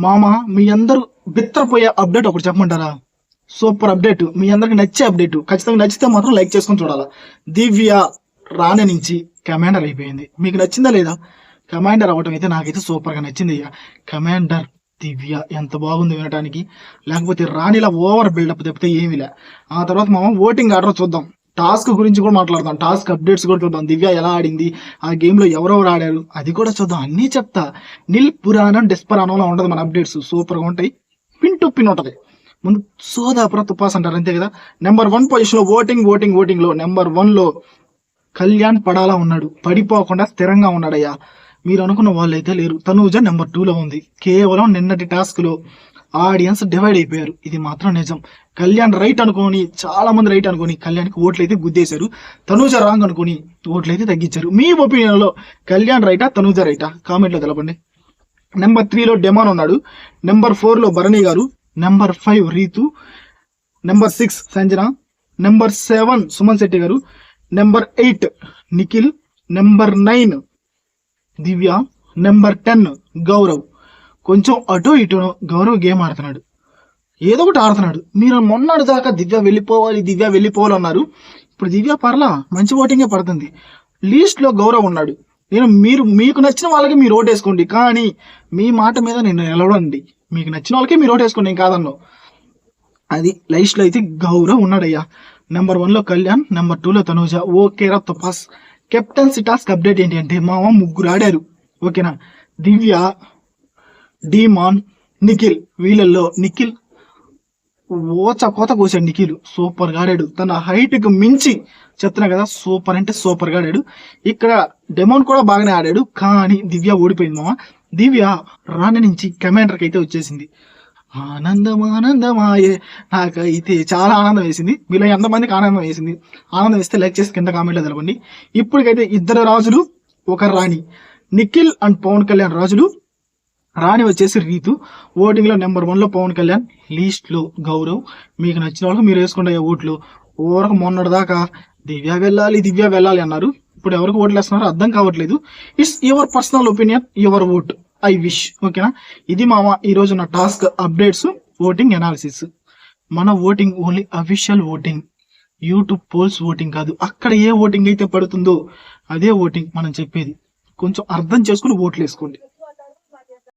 మామ మీ అందరూ బిత్తరపోయే అప్డేట్ ఒకటి చెప్పమంటారా? సూపర్ అప్డేట్, మీ అందరికి నచ్చే అప్డేట్. ఖచ్చితంగా నచ్చితే మాత్రం లైక్ చేసుకొని చూడాలా. దివ్య రాణి నుంచి కమాండర్ అయిపోయింది. మీకు నచ్చిందా లేదా? కమాండర్ అవ్వటం అయితే నాకైతే సూపర్గా నచ్చింది అయ్యా. కమాండర్ దివ్య ఎంత బాగుంది వినటానికి. లేకపోతే రాణిలా ఓవర్ బిల్డప్ తప్పితే ఏమిలే. ఆ తర్వాత మనం ఓటింగ్ ఆర్డర్ చూద్దాం. టాస్క్ గురించి కూడా మాట్లాడదాం. టాస్క్ అప్డేట్స్ కూడా చూద్దాం. దివ్య ఎలా ఆడింది, ఆ గేమ్లో ఎవరెవరు ఆడారు అది కూడా చూద్దాం. అన్నీ చెప్తా. నిల్ పురాణం డెస్పరానంలో ఉండదు మన అప్డేట్స్. సూపర్గా ఉంటాయి. పిన్ టు పిన్ ఉంటుంది. ముందు సోదాపుర తుపాస్ అంటారు అంతే కదా. నెంబర్ 1 పొజిషన్లో ఓటింగ్లో నెంబర్ 1లో కళ్యాణ్ పడాలా ఉన్నాడు. పడిపోకుండా స్థిరంగా ఉన్నాడయ్యా. మీరు అనుకున్న వాళ్ళు అయితే లేరు. తనూజ నెంబర్ 2లో ఉంది. కేవలం నిన్నటి టాస్క్లో ఆడియన్స్ డివైడ్ అయిపోయారు. ఇది మాత్రం నిజం. కళ్యాణ్ రైట్ అనుకోని, చాలా మంది రైట్ అనుకోని కళ్యాణ్కి ఓట్లు అయితే గుద్దేశారు. తనూజ రాంగ్ అనుకోని ఓట్లు అయితే తగ్గించారు. మీ ఒపీనియన్లో కళ్యాణ్ రైటా, తనూజ రైటా? కామెంట్లో తెలపండి. నెంబర్ 3లో డెమాన్ ఉన్నాడు. నెంబర్ 4లో భరణి గారు. Number 5 Ritu. Number 6 Sanjana. Number 7 Suman Shetty గారు. Number 8 Nikhil. Number 9 Divya. Number 10 Gaurav. కొంచెం అటు ఇటు గౌరవ్ గేమ్ ఆడుతున్నాడు, ఏదో ఒకటి ఆడుతున్నాడు. మీరు మొన్నటి దాకా దివ్య వెళ్ళిపోవాలి అన్నారు. ఇప్పుడు దివ్య పర్లా మంచి ఓటింగే పడుతుంది. లీస్ట్లో గౌరవ్ ఉన్నాడు. మీకు నచ్చిన వాళ్ళకి మీరు ఓటు వేసుకోండి, కానీ మీ మాట మీద నేను నిలవడండి. మీకు నచ్చిన వాళ్ళకి మీరు ఓటు వేసుకోండి, నేను కాదన్నా. అది లీస్ట్లో అయితే గౌరవ్ ఉన్నాడయ్యా. నెంబర్ 1లో కళ్యాణ్. నెంబర్ 2లో తనూజ. ఓకేరా తుపాస్. కెప్టెన్సీ టాస్క్ అప్డేట్ ఏంటి అంటే మామ 3 ఆడారు. ఓకేనా? దివ్య, డీమాన్, నిఖిల్. వీళ్ళల్లో నిఖిల్ కోత కోసాడు. నిఖిల్ సూపర్గా ఆడాడు. తన హైట్కి మించి చెప్తున్నా కదా, సూపర్ అంటే సూపర్గా ఆడాడు. ఇక్కడ డెమాన్ కూడా బాగానే ఆడాడు, కానీ దివ్య ఓడిపోయింది మామ. దివ్య రాణి నుంచి కమాండర్కి అయితే వచ్చేసింది. ఆనందమాయే. నాకైతే చాలా ఆనందం వేసింది. మీలో ఎంతమందికి ఆనందం వేసింది? ఆనందం వేస్తే లైక్ చేసి కింద కామెంట్లో తెలపండి. ఇప్పటికైతే 2 రాజులు, 1 రాణి. నిఖిల్ అండ్ పవన్ కళ్యాణ్ రాజులు, రాణి వచ్చేసి రీతు. ఓటింగ్లో నెంబర్ 1లో పవన్ కళ్యాణ్, లీస్ట్లో గౌరవ్. మీకు నచ్చిన వాళ్ళకి మీరు వేసుకుంటే ఓట్లు. ఊరకు మొన్నటిదాకా దివ్య వెళ్ళాలి అన్నారు. ఇప్పుడు ఎవరికి ఓట్లు వేస్తున్నారో అర్థం కావట్లేదు. It's your personal opinion, your vote. I wish. ఓకేనా? ఇది మామ ఈరోజు నా టాస్క్ అప్డేట్స్, ఓటింగ్ అనాలిసిస్. మన voting only official voting, YouTube poles voting కాదు. అక్కడ ఏ ఓటింగ్ అయితే పడుతుందో అదే ఓటింగ్ మనం చెప్పేది. కొంచెం అర్థం చేసుకుని ఓట్లు వేసుకోండి.